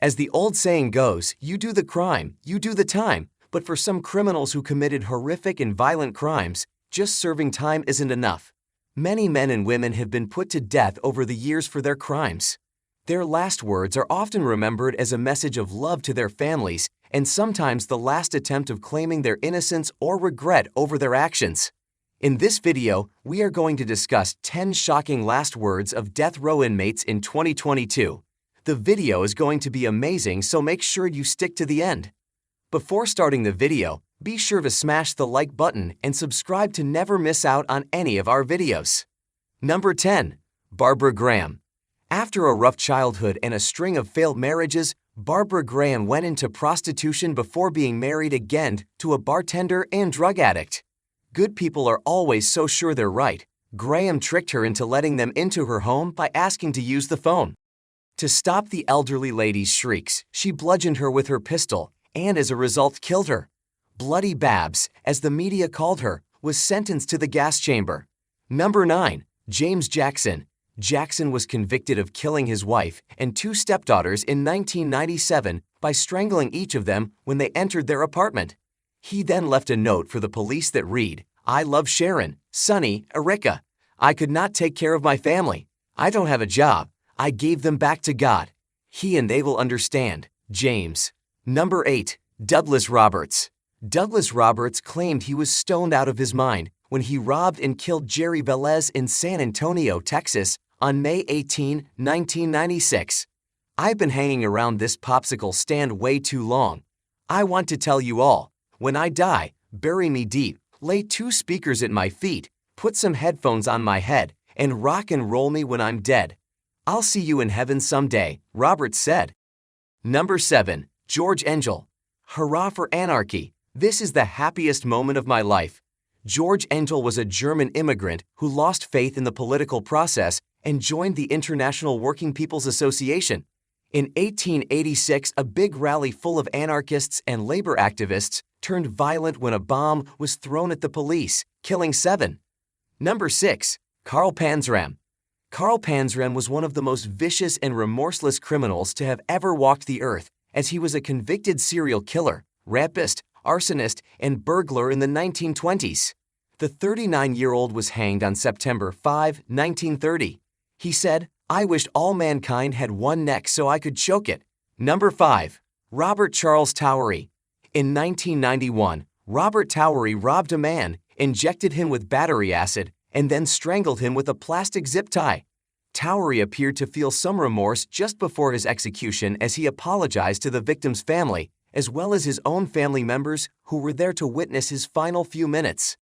As the old saying goes, you do the crime, you do the time. But for some criminals who committed horrific and violent crimes, just serving time isn't enough. Many men and women have been put to death over the years for their crimes. Their last words are often remembered as a message of love to their families and sometimes the last attempt of claiming their innocence or regret over their actions. In this video, we are going to discuss 10 shocking last words of death row inmates in 2022. The video is going to be amazing, so make sure you stick to the end. Before starting the video, be sure to smash the like button and subscribe to never miss out on any of our videos. Number 10. Barbara Graham. After a rough childhood and a string of failed marriages, Barbara Graham went into prostitution before being married again to a bartender and drug addict. Good people are always so sure they're right. Graham tricked her into letting them into her home by asking to use the phone. To stop the elderly lady's shrieks, she bludgeoned her with her pistol and as a result killed her. Bloody Babs, as the media called her, was sentenced to the gas chamber. Number 9. James Jackson. Jackson was convicted of killing his wife and 2 stepdaughters in 1997 by strangling each of them when they entered their apartment. He then left a note for the police that read, "I love Sharon, Sonny, Erica. I could not take care of my family. I don't have a job. I gave them back to God. He and they will understand." James. Number 8. Douglas Roberts. Douglas Roberts claimed he was stoned out of his mind when he robbed and killed Jerry Velez in San Antonio, Texas, on May 18, 1996. I've been hanging around this popsicle stand way too long. I want to tell you all, when I die, bury me deep, lay 2 speakers at my feet, put some headphones on my head, and rock and roll me when I'm dead. I'll see you in heaven someday, Roberts said. Number 7. George Engel. Hurrah for anarchy. This is the happiest moment of my life. George Engel was a German immigrant who lost faith in the political process and joined the International Working People's Association. In 1886, a big rally full of anarchists and labor activists turned violent when a bomb was thrown at the police, killing 7. Number 6. Carl PANZRAM. Carl PANZRAM was one of the most vicious and remorseless criminals to have ever walked the earth, as he was a convicted serial killer, rapist, arsonist, and burglar in the 1920s. The 39-year-old was hanged on September 5, 1930. He said, "I wished all mankind had one neck so I could choke it." Number 5. Robert Charles Towery. In 1991, Robert Towery robbed a man, injected him with battery acid, and then strangled him with a plastic zip tie. Towery appeared to feel some remorse just before his execution as he apologized to the victim's family, as well as his own family members who were there to witness his final few minutes.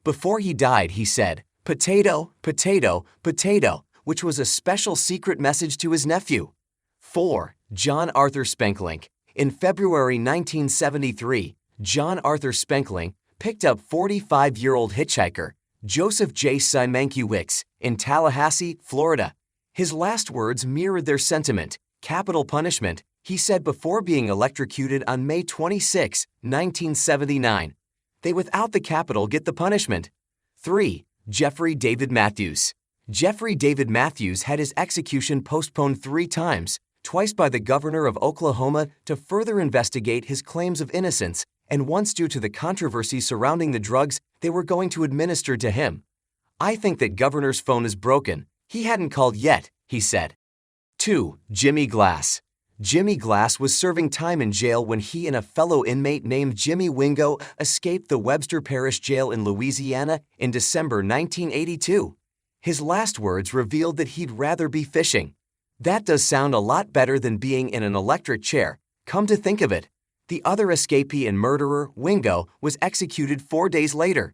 Before he died, he said, "Potato, potato, potato," which was a special secret message to his nephew. 4. John Arthur Spenkelink. In February 1973, John Arthur Spenkelink picked up 45-year-old hitchhiker Joseph J. Mankiewicz in Tallahassee, Florida. His last words mirrored their sentiment, capital punishment, he said before being electrocuted on May 26, 1979. They without the capital get the punishment. 3. Jeffrey David Matthews. Jeffrey David Matthews had his execution postponed 3 times, twice by the governor of Oklahoma to further investigate his claims of innocence, and once due to the controversy surrounding the drugs they were going to administer to him. "I think that governor's phone is broken. He hadn't called yet," he said. 2. Jimmy Glass. Jimmy Glass was serving time in jail when he and a fellow inmate named Jimmy Wingo escaped the Webster Parish Jail in Louisiana in December 1982. His last words revealed that he'd rather be fishing. That does sound a lot better than being in an electric chair, come to think of it. The other escapee and murderer, Wingo, was executed 4 days later.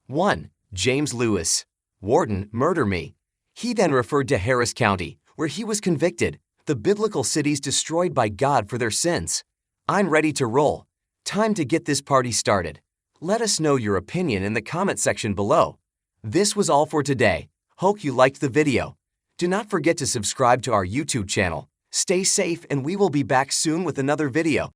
1. James Lewis. Warden, murder me. He then referred to Harris County, where he was convicted, the biblical cities destroyed by God for their sins. I'm ready to roll. Time to get this party started. Let us know your opinion in the comment section below. This was all for today. Hope you liked the video. Do not forget to subscribe to our YouTube channel. Stay safe and we will be back soon with another video.